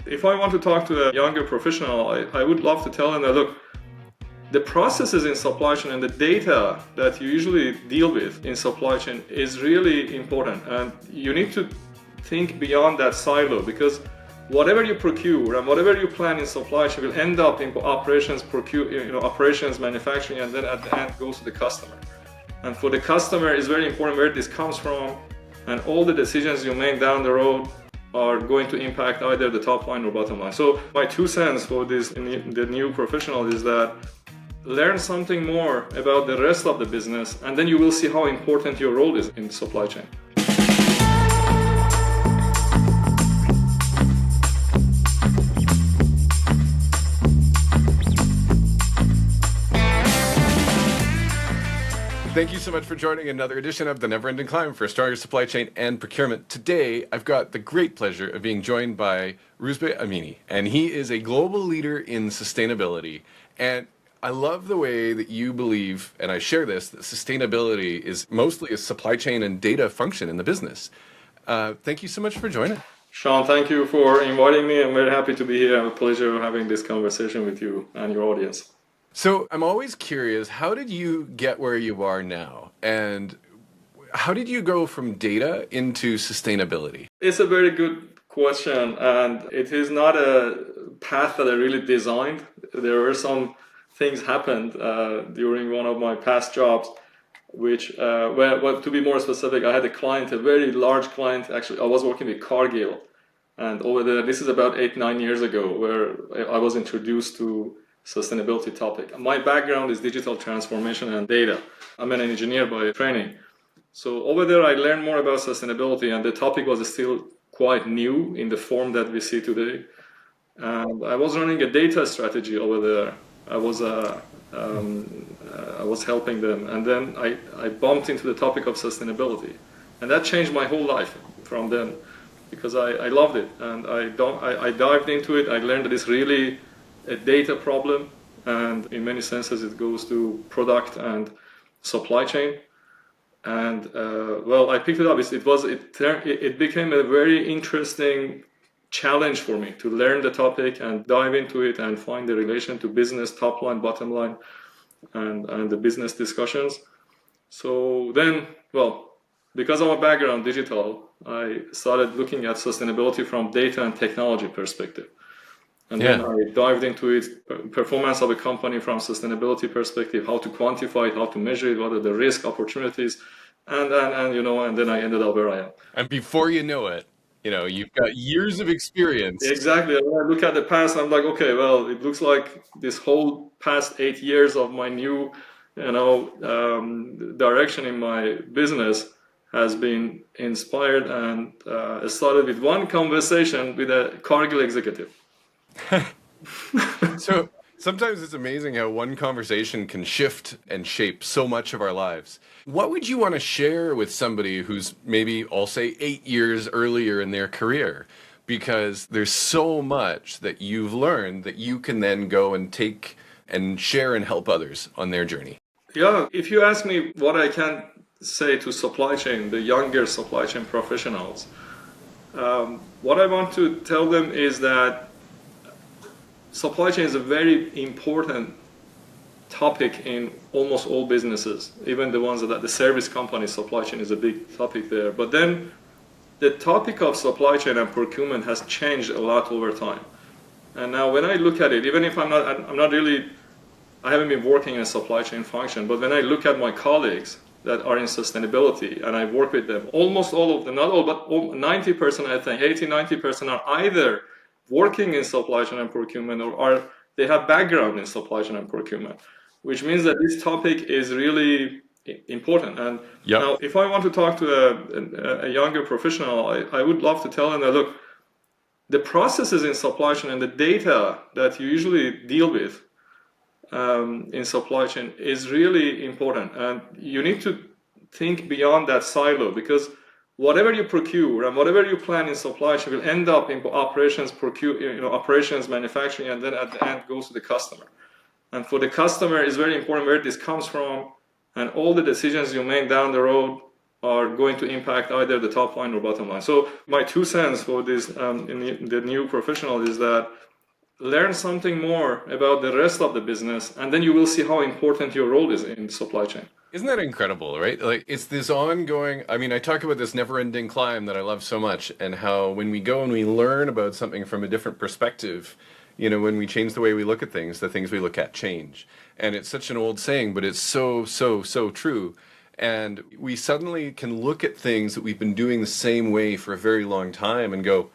If I want to talk to a younger professional, I would love to tell them that, look, the processes in supply chain and the data that you usually deal with in supply chain is really important, and you need to think beyond that silo, because whatever you procure and whatever you plan in supply chain will end up in operations, operations, manufacturing, and then at the end goes to the customer. And for the customer, it's very important where this comes from, and all the decisions you make down the road are going to impact either the top line or bottom line. So my 2 cents for this, the new professional, is that learn something more about the rest of the business, and then you will see how important your role is in supply chain. Thank you so much for joining another edition of The Never Ending Climb for Stronger Supply Chain and Procurement. Today, I've got the great pleasure of being joined by Rouzbeh Amini, and he is a global leader in sustainability. And I love the way that you believe, and I share this, that sustainability is mostly a supply chain and data function in the business. Thank you so much for joining. Sean, thank you for inviting me. I'm very happy to be here. I have a pleasure having this conversation with you and your audience. So I'm always curious, how did you get where you are now? And how did you go from data into sustainability? It's a very good question, and it is not a path that I really designed. There were some things happened during one of my past jobs, which, well, to be more specific, I had a client, a very large client. Actually, I was working with Cargill, and over there, this is about 8-9 years ago, where I was introduced to sustainability topic. My background is digital transformation and data. I'm an engineer by training. So over there, I learned more about sustainability, and the topic was still quite new in the form that we see today. And I was running a data strategy over there. I was helping them, and then I bumped into the topic of sustainability, and that changed my whole life from then, because I loved it, and I dived into it. I learned that it's really a data problem, and in many senses it goes to product and supply chain. And well, I picked it up. It became a very interesting challenge for me to learn the topic and dive into it and find the relation to business, top line, bottom line, and the business discussions. So then, well, because of my background digital, I started looking at sustainability from data and technology perspective. And then I dived into it, performance of a company from sustainability perspective, how to quantify it, how to measure it, what are the risk opportunities, and then I ended up where I am. And before you know it, you've got years of experience. Exactly. When I look at the past, I'm like, okay, well, it looks like this whole past 8 years of my new, direction in my business has been inspired and started with one conversation with a Cargill executive. So sometimes it's amazing how one conversation can shift and shape so much of our lives. What would you want to share with somebody who's maybe, I'll say, 8 years earlier in their career? Because there's so much that you've learned that you can then go and take and share and help others on their journey. Yeah, if you ask me what I can say to supply chain, the younger supply chain professionals, what I want to tell them is that supply chain is a very important topic in almost all businesses, even the ones that the service company supply chain is a big topic there. But then the topic of supply chain and procurement has changed a lot over time. And now when I look at it, even if I haven't been working in a supply chain function, but when I look at my colleagues that are in sustainability and I work with them, almost all of them, not all, but 90%, I think, 80-90% are either working in supply chain and procurement, or they have background in supply chain and procurement, which means that this topic is really important. And now, if I want to talk to a younger professional, I would love to tell them that, look, the processes in supply chain and the data that you usually deal with in supply chain is really important, and you need to think beyond that silo, because whatever you procure and whatever you plan in supply chain will end up in operations, operations, manufacturing, and then at the end goes to the customer. And for the customer, it's very important where this comes from, and all the decisions you make down the road are going to impact either the top line or bottom line. So my 2 cents for this in the new professional is that learn something more about the rest of the business, and then you will see how important your role is in supply chain. Isn't that incredible, right? Like, it's this ongoing, I mean, I talk about this never-ending climb that I love so much, and how when we go and we learn about something from a different perspective, you know, when we change the way we look at things, the things we look at change. And it's such an old saying, but it's so, so, so true. And we suddenly can look at things that we've been doing the same way for a very long time and go,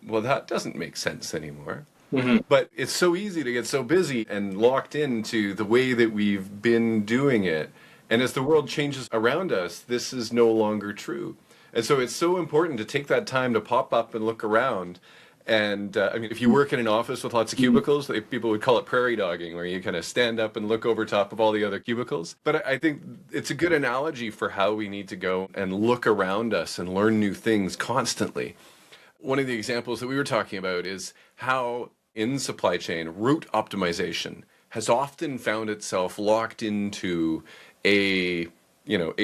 well, that doesn't make sense anymore. Mm-hmm. But it's so easy to get so busy and locked into the way that we've been doing it. And as the world changes around us, this is no longer true. And so it's so important to take that time to pop up and look around. And I mean, if you work in an office with lots of cubicles, people would call it prairie dogging, where you kind of stand up and look over top of all the other cubicles. But I think it's a good analogy for how we need to go and look around us and learn new things constantly. One of the examples that we were talking about is how in supply chain, route optimization has often found itself locked into a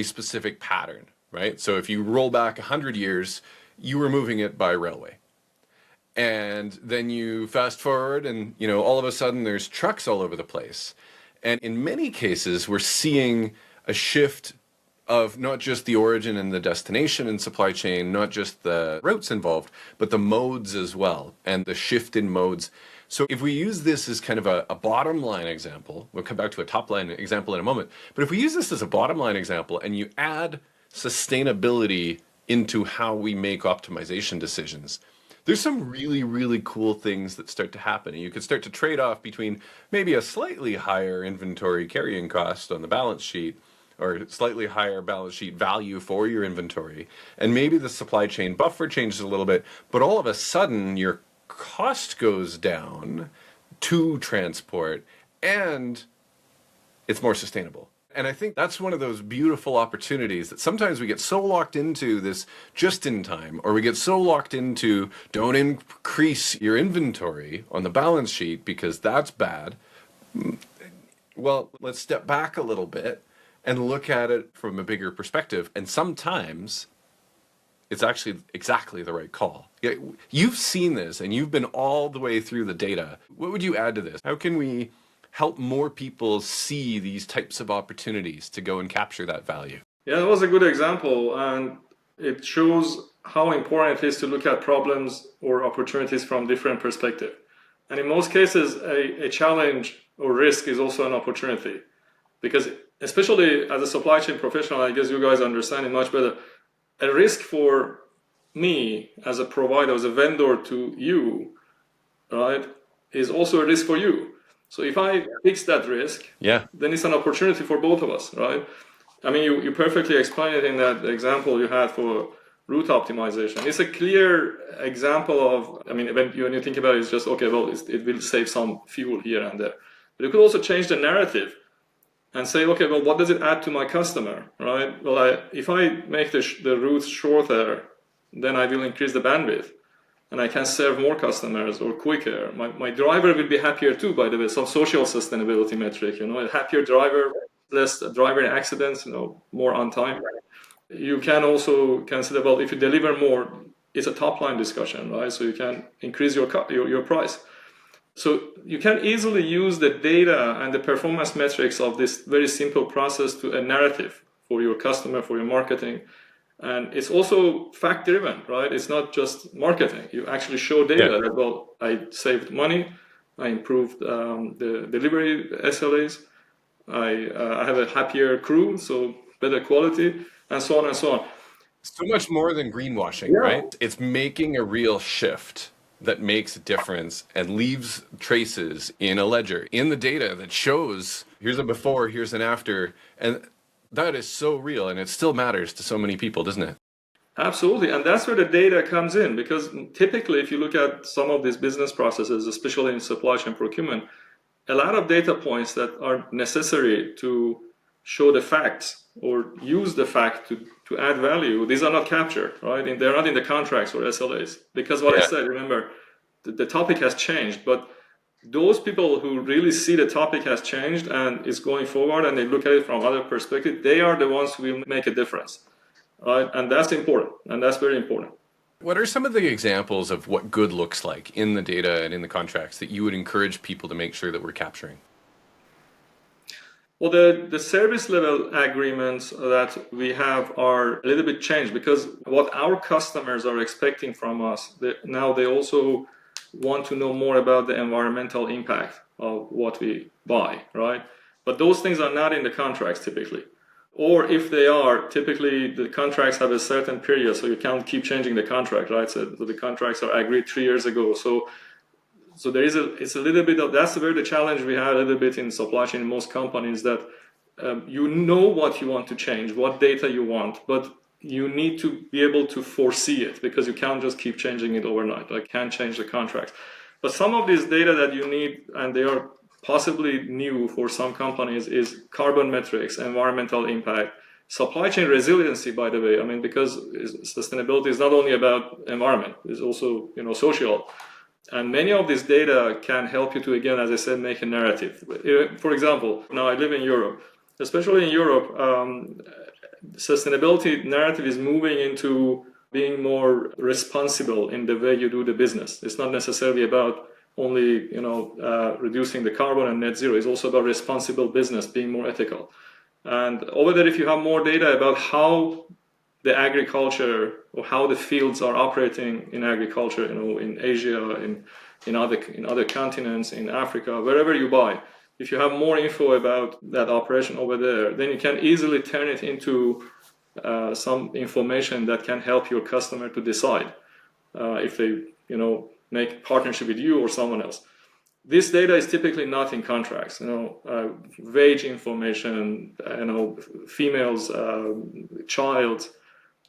specific pattern, right? So if you roll back 100 years, you were moving it by railway. And then you fast forward and, you know, all of a sudden there's trucks all over the place. And in many cases, we're seeing a shift of not just the origin and the destination in supply chain, not just the routes involved, but the modes as well, and the shift in modes. So if we use this as kind of a bottom line example, we'll come back to a top line example in a moment, but if we use this as a bottom line example and you add sustainability into how we make optimization decisions, there's some really, really cool things that start to happen. And you could start to trade off between maybe a slightly higher inventory carrying cost on the balance sheet, or slightly higher balance sheet value for your inventory. And maybe the supply chain buffer changes a little bit, but all of a sudden your cost goes down to transport and it's more sustainable. And I think that's one of those beautiful opportunities that sometimes we get so locked into this just in time, or we get so locked into don't increase your inventory on the balance sheet because that's bad. Well, let's step back a little bit and look at it from a bigger perspective. And sometimes it's actually exactly the right call. You've seen this and you've been all the way through the data. What would you add to this? How can we help more people see these types of opportunities to go and capture that value? Yeah, that was a good example. And it shows how important it is to look at problems or opportunities from different perspectives. And in most cases, a challenge or risk is also an opportunity. Because especially as a supply chain professional, I guess you guys understand it much better. A risk for me as a provider, as a vendor to you, right, is also a risk for you. So if I fix that risk, then it's an opportunity for both of us, right? I mean, you perfectly explained it in that example you had for route optimization. It's a clear example of, I mean, when you think about it, it's just, okay, well, it will save some fuel here and there. But you could also change the narrative and say, okay, well, what does it add to my customer, right? Well, if I make the routes shorter, then I will increase the bandwidth and I can serve more customers or quicker. My driver will be happier too, by the way, some social sustainability metric, you know, a happier driver, less driver accidents, you know, more on time. You can also consider, well, if you deliver more, it's a top line discussion, right? So you can increase your price. So you can easily use the data and the performance metrics of this very simple process to a narrative for your customer, for your marketing. And it's also fact driven, right? It's not just marketing. You actually show data that, well, I saved money, I improved the delivery SLAs, I have a happier crew, so better quality, and so on and so on. So much more than greenwashing, right? It's making a real shift that makes a difference and leaves traces in a ledger, in the data that shows here's a before, here's an after. And that is so real, and it still matters to so many people, doesn't it? Absolutely, and that's where the data comes in, because typically if you look at some of these business processes, especially in supply chain procurement, a lot of data points that are necessary to show the facts or use the fact to add value, these are not captured, right? They're not in the contracts or SLAs. Because what I said, remember, the topic has changed, but those people who really see the topic has changed and is going forward and they look at it from other perspective, they are the ones who will make a difference. right? And that's important, and that's very important. What are some of the examples of what good looks like in the data and in the contracts that you would encourage people to make sure that we're capturing? Well, the service level agreements that we have are a little bit changed because what our customers are expecting from us, now they also want to know more about the environmental impact of what we buy, right? But those things are not in the contracts typically. Or if they are, typically the contracts have a certain period, so you can't keep changing the contract, right? So the contracts are agreed 3 years ago. So there is it's a little bit of, that's where the challenge we have a little bit in supply chain in most companies, that you know what you want to change, what data you want, but you need to be able to foresee it because you can't just keep changing it overnight. Like, can't change the contracts. But some of these data that you need, and they are possibly new for some companies, is carbon metrics, environmental impact, supply chain resiliency, by the way. I mean, because sustainability is not only about environment, it's also, social. And many of this data can help you to, again, as I said, make a narrative. For example, now I live in Europe. Especially in Europe, sustainability narrative is moving into being more responsible in the way you do the business. It's not necessarily about only reducing the carbon and net zero. It's also about responsible business, being more ethical. And over there, if you have more data about how the agriculture or how the fields are operating in agriculture, in Asia, in other continents, in Africa, wherever you buy, if you have more info about that operation over there, then you can easily turn it into some information that can help your customer to decide if they, make partnership with you or someone else. This data is typically not in contracts. Wage information, females, child,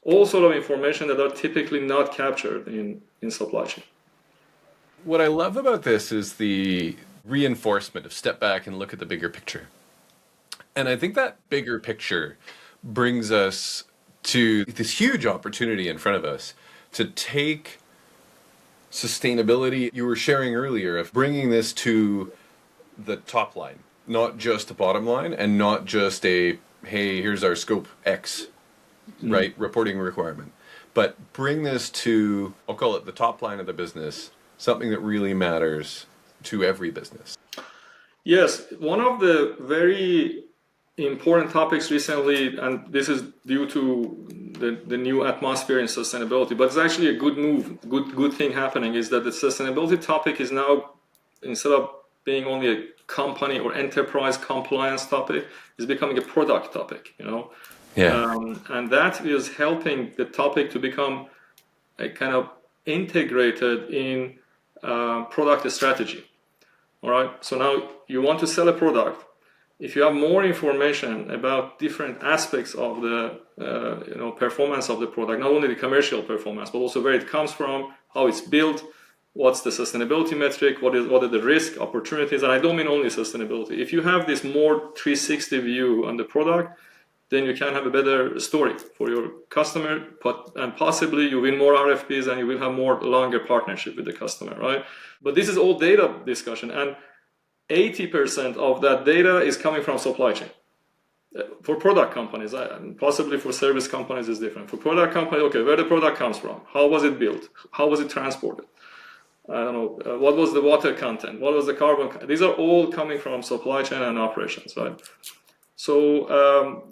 all sort of information that are typically not captured in supply chain. What I love about this is the reinforcement of step back and look at the bigger picture. And I think that bigger picture brings us to this huge opportunity in front of us to take sustainability you were sharing earlier, of bringing this to the top line, not just the bottom line, and not just a, hey, here's our scope X, right, reporting requirement, but bring this to, I'll call it the top line of the business, something that really matters to every business. Yes, one of the very important topics recently, and this is due to the new atmosphere in sustainability, but it's actually a good move, good thing happening, is that the sustainability topic is now, instead of being only a company or enterprise compliance topic, is becoming a product topic, Yeah. And that is helping the topic to become a kind of integrated in product strategy. All right. So now you want to sell a product. If you have more information about different aspects of the performance of the product, not only the commercial performance, but also where it comes from, how it's built, what's the sustainability metric, what are the risk opportunities, and I don't mean only sustainability. If you have this more 360 view on the product, then you can have a better story for your customer, and possibly you win more RFPs and you will have more longer partnership with the customer, right? But this is all data discussion, and 80% of that data is coming from supply chain. For product companies, possibly for service companies is different. For product companies, okay, where the product comes from, how was it built, how was it transported, I don't know, what was the water content, what was the carbon, these are all coming from supply chain and operations, right? So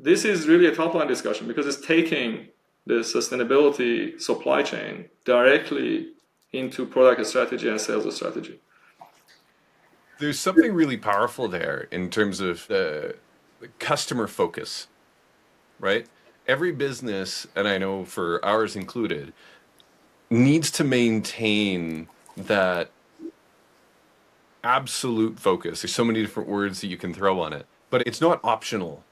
this is really a top line discussion because it's taking the sustainability supply chain directly into product strategy and sales strategy. There's something really powerful there in terms of the customer focus, right? Every business, and I know for ours included, needs to maintain that absolute focus. There's so many different words that you can throw on it, but it's not optional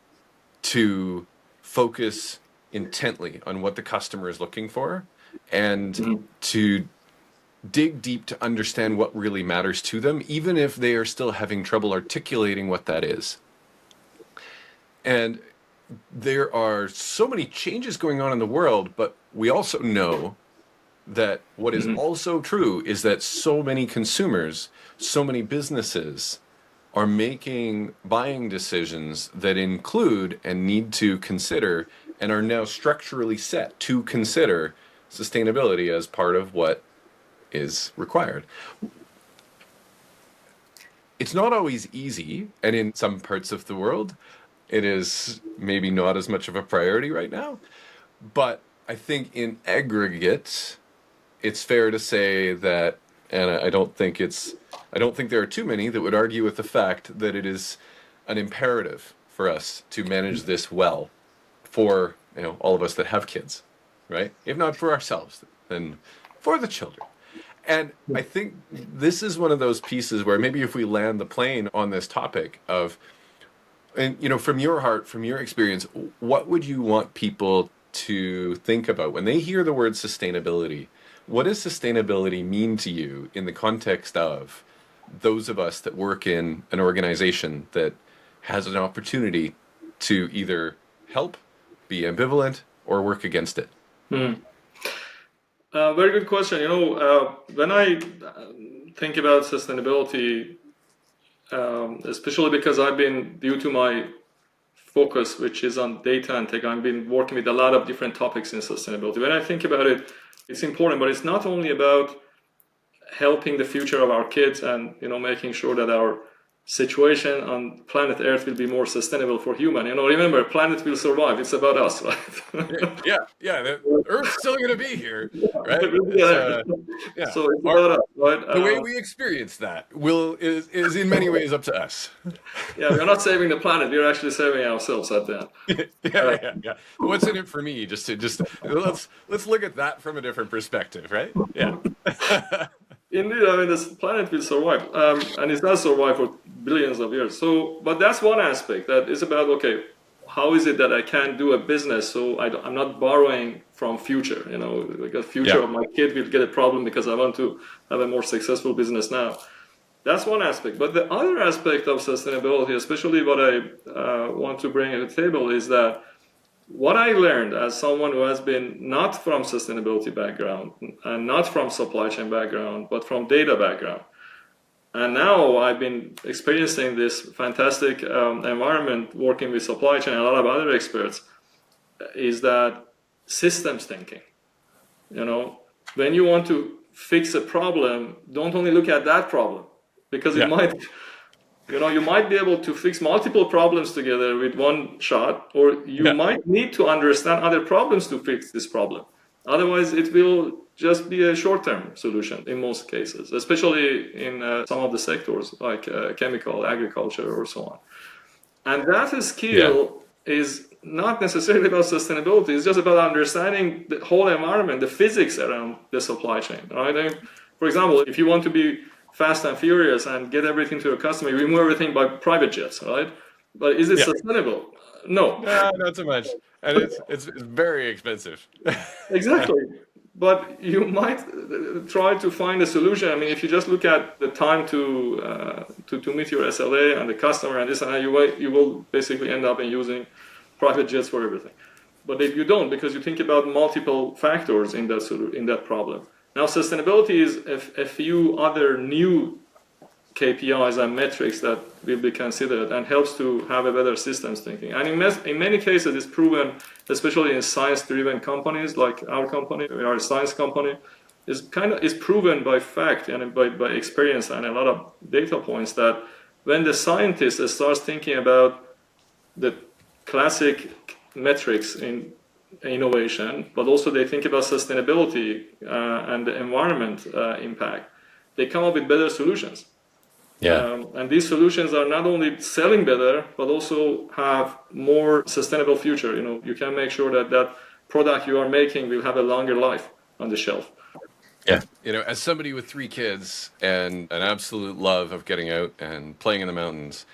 to focus intently on what the customer is looking for and to dig deep to understand what really matters to them, even if they are still having trouble articulating what that is. And there are so many changes going on in the world, but we also know that what is also true is that so many consumers, so many businesses are making buying decisions that include and need to consider and are now structurally set to consider sustainability as part of what is required. It's not always easy, and in some parts of the world, it is maybe not as much of a priority right now. But I think in aggregate, it's fair to say that, and I don't think there are too many that would argue with the fact that it is an imperative for us to manage this well for, all of us that have kids, right? If not for ourselves, then for the children. And I think this is one of those pieces where maybe if we land the plane on this topic of, and from your heart, from your experience, what would you want people to think about when they hear the word sustainability? What does sustainability mean to you in the context of those of us that work in an organization that has an opportunity to either help, be ambivalent, or work against it? Very good question. When I think about sustainability, especially because I've been, due to my focus, which is on data and tech, I've been working with a lot of different topics in sustainability. When I think about it, it's important, but it's not only about helping the future of our kids and making sure that our situation on planet Earth will be more sustainable for human. Remember, planet will survive. It's about us, right? Yeah. The Earth's still going to be here, right? So it's about us, right? The way we experience that is in many ways up to us. Yeah, we're not saving the planet. We're actually saving ourselves at the end. Yeah. What's in it for me? Let's look at that from a different perspective, right? Yeah. Indeed, this planet will survive, and it does survive for billions of years. But that's one aspect that is about, okay, how is it that I can do a business so I'm not borrowing from future, because future of my kid will get a problem because I want to have a more successful business now. That's one aspect. But the other aspect of sustainability, especially what I want to bring to the table, is that what I learned as someone who has been not from sustainability background and not from supply chain background, but from data background. And now I've been experiencing this fantastic environment working with supply chain and a lot of other experts, is that systems thinking. When you want to fix a problem, don't only look at that problem, because it might... you might be able to fix multiple problems together with one shot, or you might need to understand other problems to fix this problem. Otherwise, it will just be a short-term solution in most cases, especially in some of the sectors like chemical, agriculture, or so on. And that skill is not necessarily about sustainability. It's just about understanding the whole environment, the physics around the supply chain. Right? For example, if you want to be fast and furious and get everything to your customer, you move everything by private jets, right? But is it sustainable? No. Not so much. And it's very expensive. Exactly. But you might try to find a solution. If you just look at the time to meet your SLA and the customer and this, and you will basically end up in using private jets for everything. But if you don't, because you think about multiple factors in that problem. Now, sustainability is a few other new KPIs and metrics that will be considered and helps to have a better systems thinking. And in many cases, it's proven, especially in science-driven companies like our company, we are a science company, is proven by fact and by experience and a lot of data points that when the scientist starts thinking about the classic metrics in innovation, but also they think about sustainability and the environment impact, they come up with better solutions. And these solutions are not only selling better, but also have more sustainable future. You can make sure that product you are making will have a longer life on the shelf. Yeah. As somebody with 3 kids and an absolute love of getting out and playing in the mountains,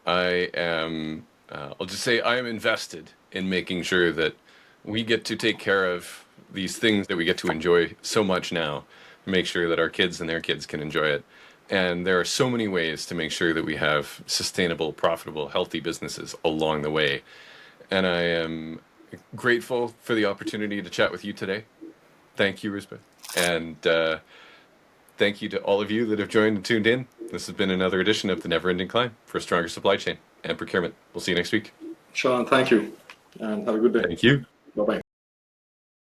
I am, I'll just say I am invested in making sure that we get to take care of these things that we get to enjoy so much now, make sure that our kids and their kids can enjoy it. And there are so many ways to make sure that we have sustainable, profitable, healthy businesses along the way. And I am grateful for the opportunity to chat with you today. Thank you, Rouzbeh. And thank you to all of you that have joined and tuned in. This has been another edition of The Never Ending Climb for a Stronger Supply Chain and Procurement. We'll see you next week. Sean, thank you. And have a good day. Thank you. Bye-bye.